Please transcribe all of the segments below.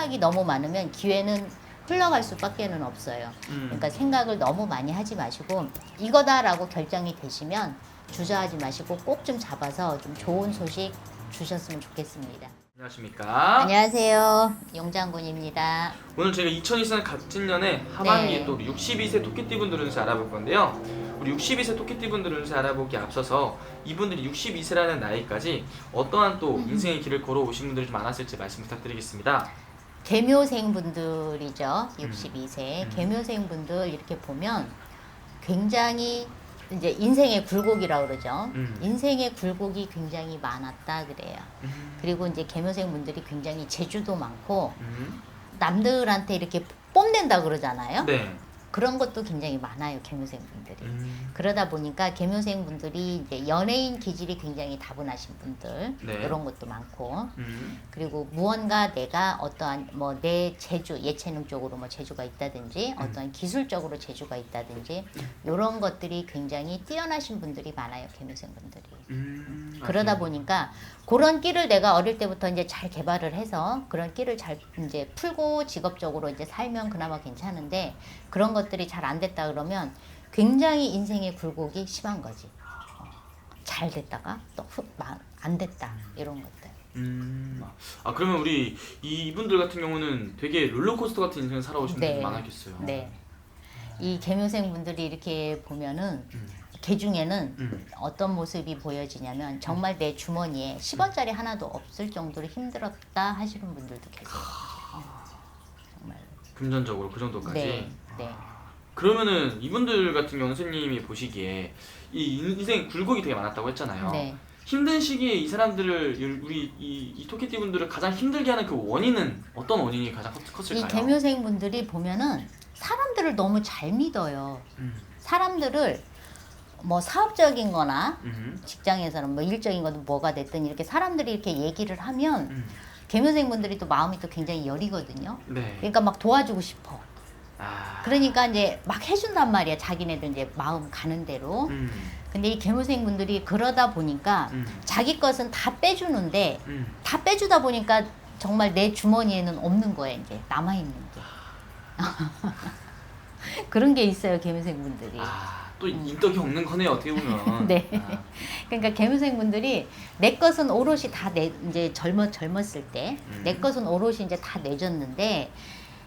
생각이 너무 많으면 기회는 흘러갈 수밖에는 없어요. 그러니까 생각을 너무 많이 하지 마시고 이거다라고 결정이 되시면 주저하지 마시고 꼭 좀 잡아서 좀 좋은 소식 주셨으면 좋겠습니다. 안녕하십니까. 안녕하세요. 용장군입니다. 오늘 저희가 2024년 갑진년에 하반기에 네. 또 우리 62세 토끼띠분들 운세 알아볼 건데요. 우리 62세 토끼띠분들 운세 알아보기 앞서서 이분들이 62세라는 나이까지 어떠한 또 인생의 길을 걸어오신 분들이 좀 많았을지 말씀 부탁드리겠습니다. 계묘생 분들이죠. 62세. 계묘생 분들 이렇게 보면 굉장히 이제 인생의 굴곡이라고 그러죠. 인생의 굴곡이 굉장히 많았다 그래요. 그리고 이제 계묘생 분들이 굉장히 재주도 많고 남들한테 이렇게 뽐낸다 그러잖아요. 네. 그런 것도 굉장히 많아요, 계묘생 분들이. 그러다 보니까 계묘생 분들이 이제 연예인 기질이 굉장히 다분하신 분들, 네. 이런 것도 많고, 그리고 무언가 내가 어떠한 뭐 내 재주, 예체능 쪽으로 뭐 재주가 있다든지, 어떠한 기술적으로 재주가 있다든지, 이런 것들이 굉장히 뛰어나신 분들이 많아요, 계묘생 분들이. 그러다 보니까 그런 끼를 내가 어릴 때부터 이제 잘 개발을 해서 그런 끼를 잘 이제 풀고 직업적으로 이제 살면 그나마 괜찮은데 그런 것들이 잘 안 됐다 그러면 굉장히 인생의 굴곡이 심한 거지. 잘 됐다가 또 안 됐다 이런 것들. 아 그러면 우리 이분들 같은 경우는 되게 롤러코스터 같은 인생을 살아오신 분들이 네. 많았겠어요. 네. 이 계묘생 분들이 이렇게 보면은 개 중에는 어떤 모습이 보여지냐면 정말 내 주머니에 10원짜리 하나도 없을 정도로 힘들었다 하시는 분들도 계세요. 정말. 금전적으로 그 정도까지. 네. 네. 그러면은 이분들 같은 경우는 선생님이 보시기에 이 인생 굴곡이 되게 많았다고 했잖아요. 네. 힘든 시기에 이 사람들을 우리 이 토끼띠 분들을 가장 힘들게 하는 그 원인은 어떤 원인이 가장 컸을까요? 이 계묘생 분들이 보면은 사람들을 너무 잘 믿어요. 사람들을 뭐 사업적인 거나 직장에서는 뭐 일적인 거든 뭐가 됐든 이렇게 사람들이 이렇게 얘기를 하면 계묘생 분들이 또 마음이 또 굉장히 여리거든요. 네. 그러니까 막 도와주고 싶어. 아. 그러니까 이제 막 해준단 말이야. 자기네들 이제 마음 가는 대로. 근데 이 계묘생 분들이 그러다 보니까 자기 것은 다 빼주는데 다 빼주다 보니까 정말 내 주머니에는 없는 거야. 이제 남아있는 게. 그런 게 있어요. 계묘생 분들이. 또 인덕이 없는 거네요. 어떻게 보면. 네. 아. 그러니까 계묘생 분들이 내 것은 오롯이 다 이제 젊었을 때 내 것은 오롯이 이제 다 내줬는데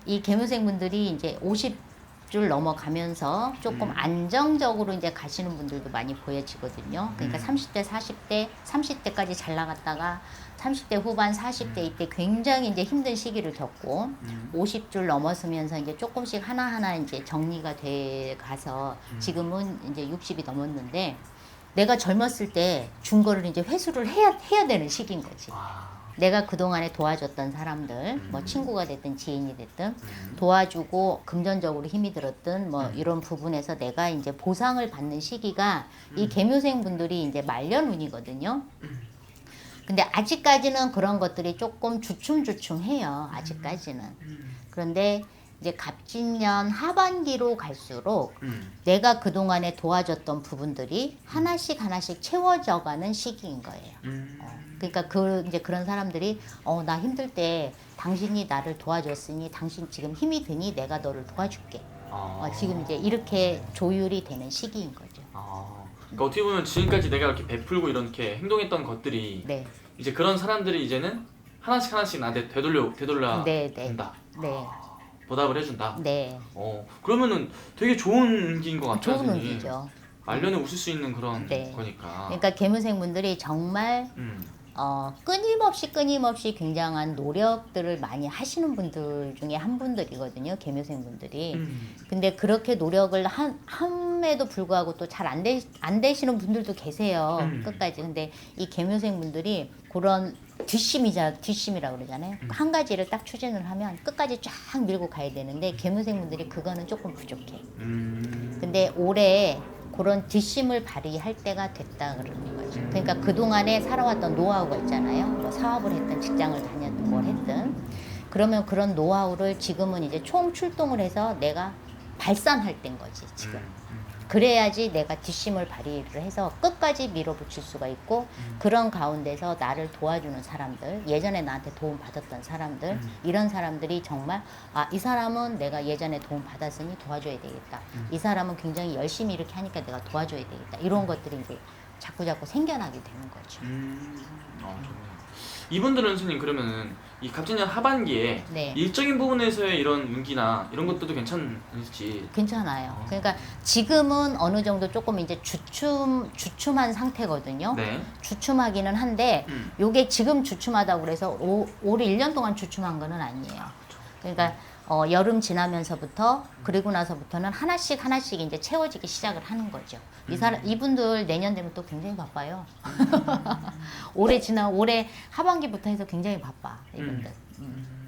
이 계묘생 분들이 이제 50줄 넘어가면서 조금 안정적으로 이제 가시는 분들도 많이 보여지거든요. 그러니까 30대, 40대, 30대까지 잘 나갔다가 30대 후반, 40대 이때 굉장히 이제 힘든 시기를 겪고 50줄 넘었으면서 이제 조금씩 하나하나 이제 정리가 돼 가서 지금은 이제 60이 넘었는데 내가 젊었을 때 준 거를 이제 회수를 해야 되는 시기인 거지. 내가 그동안에 도와줬던 사람들, 뭐 친구가 됐든 지인이 됐든 도와주고 금전적으로 힘이 들었든 뭐 이런 부분에서 내가 이제 보상을 받는 시기가 이 계묘생 분들이 이제 말년운이거든요. 근데 아직까지는 그런 것들이 조금 주춤주춤해요. 아직까지는. 그런데 이제 갑진년 하반기로 갈수록 내가 그동안에 도와줬던 부분들이 하나씩 채워져가는 시기인 거예요. 그러니까 이제 그런 사람들이 나 힘들 때 당신이 나를 도와줬으니 당신 지금 힘이 드니 내가 너를 도와줄게. 지금 이제 이렇게 조율이 되는 시기인 거죠. 그러니까 어떻게 보면 지금까지 내가 이렇게 베풀고 이렇게 행동했던 것들이 네. 이제 그런 사람들이 이제는 하나씩 나한테 되돌려 네. 준다. 네. 보답을 해준다. 네. 그러면은 되게 좋은 운기인 것 같아요. 좋은 선생님. 운기죠. 말년에 웃을 수 있는 그런 네. 거니까. 그러니까 계묘생 분들이 정말 끊임없이 굉장한 노력들을 많이 하시는 분들 중에 한 분들이거든요. 계묘생 분들이. 근데 그렇게 노력을 함에도 불구하고 또 잘 안 되시는 분들도 계세요. 끝까지. 근데 이 계묘생 분들이 그런 뒷심이라고 그러잖아요. 한 가지를 딱 추진을 하면 끝까지 쫙 밀고 가야 되는데 계묘생 분들이 그거는 조금 부족해. 근데 올해 그런 뒷심을 발휘할 때가 됐다 그러는 거죠. 그러니까 그동안에 살아왔던 노하우가 있잖아요. 뭐 사업을 했든 직장을 다녔든 뭘 했든. 그러면 그런 노하우를 지금은 이제 총 출동을 해서 내가 발산할 때인 거지, 지금. 그래야지 내가 뒷심을 발휘를 해서 끝까지 밀어붙일 수가 있고 그런 가운데서 나를 도와주는 사람들, 예전에 나한테 도움 받았던 사람들, 이런 사람들이 정말 이 사람은 내가 예전에 도움 받았으니 도와줘야 되겠다. 이 사람은 굉장히 열심히 이렇게 하니까 내가 도와줘야 되겠다. 이런 것들이 이제 자꾸 생겨나게 되는 거죠. 좋네요. 이분들은 선생님 그러면은 이 갑진년 하반기에 네. 일적인 부분에서의 이런 운기나 이런 것들도 괜찮을지. 괜찮아요. 그러니까 지금은 어느 정도 조금 이제 주춤한 상태거든요. 네. 주춤하기는 한데 요게 지금 주춤하다고 그래서 올해 1년 동안 주춤한 거는 아니에요. 그러니까 여름 지나면서부터 그리고 나서부터는 하나씩 이제 채워지기 시작을 하는 거죠. 이분들 내년 되면 또 굉장히 바빠요. 올해 하반기부터 해서 굉장히 바빠 이분들.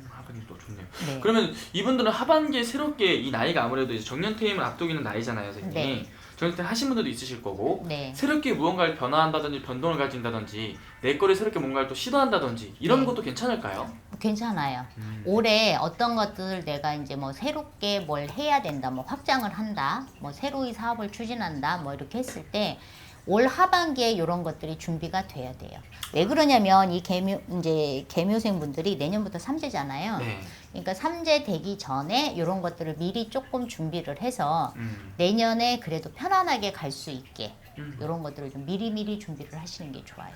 하반기 또 좋네요. 네. 그러면 이분들은 하반기에 새롭게 이 나이가 아무래도 이제 정년퇴임을 앞두기는 나이잖아요, 선생님. 네. 정년퇴임 하신 분들도 있으실 거고 네. 새롭게 무언가를 변화한다든지 변동을 가진다든지 내 거를 새롭게 뭔가를 또 시도한다든지 이런 네. 것도 괜찮을까요? 괜찮아요. 올해 어떤 것들 내가 이제 뭐 새롭게 뭘 해야 된다, 뭐 확장을 한다, 뭐 새로이 사업을 추진한다, 뭐 이렇게 했을 때 올 하반기에 이런 것들이 준비가 돼야 돼요. 왜 그러냐면 이 계묘생 분들이 내년부터 삼재잖아요. 네. 그러니까 삼재 되기 전에 이런 것들을 미리 조금 준비를 해서 내년에 그래도 편안하게 갈 수 있게 이런 것들을 좀 미리미리 준비를 하시는 게 좋아요.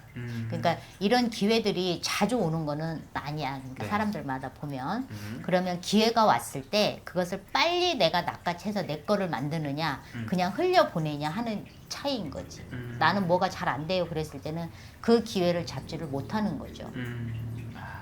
그러니까 이런 기회들이 자주 오는 거는 아니야. 그러니까 네. 사람들마다 보면 그러면 기회가 왔을 때 그것을 빨리 내가 낚아채서 내 거를 만드느냐 그냥 흘려보내냐 하는 차이인 거지. 나는 뭐가 잘 안 돼요 그랬을 때는 그 기회를 잡지를 못하는 거죠.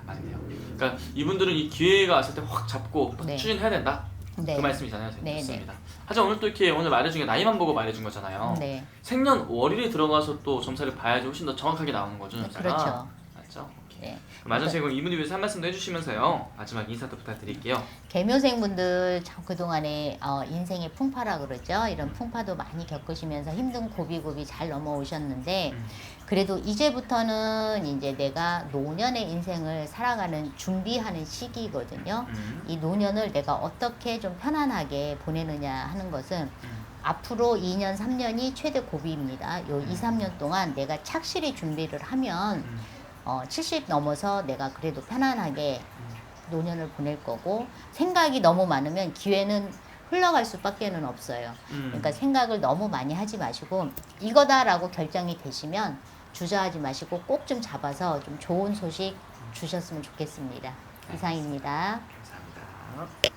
맞네요. 그러니까 이분들은 이 기회가 왔을 때 확 잡고 네. 추진해야 된다. 네. 그 말씀이잖아요. 네, 좋습니다. 하지만 오늘 또 이렇게 오늘 말해준 게 나이만 보고 말해준 거잖아요. 네. 생년월일에 들어가서 또 점사를 봐야지 훨씬 더 정확하게 나오는 거죠. 점사가. 그렇죠. 맞죠? 오케이. 네. 마전 선생님 이분들 위해서 한 말씀도 해주시면서요. 마지막 인사도 부탁드릴게요. 계묘생분들 참 그동안에 인생의 풍파라 그러죠. 이런 풍파도 많이 겪으시면서 힘든 고비고비 잘 넘어오셨는데 그래도 이제부터는 이제 내가 노년의 인생을 살아가는 준비하는 시기거든요. 이 노년을 내가 어떻게 좀 편안하게 보내느냐 하는 것은 앞으로 2년, 3년이 최대 고비입니다. 요 2, 3년 동안 내가 착실히 준비를 하면 70 넘어서 내가 그래도 편안하게 노년을 보낼 거고 생각이 너무 많으면 기회는 흘러갈 수밖에는 없어요. 그러니까 생각을 너무 많이 하지 마시고 이거다라고 결정이 되시면 주저하지 마시고 꼭 좀 잡아서 좀 좋은 소식 주셨으면 좋겠습니다. 이상입니다. 감사합니다.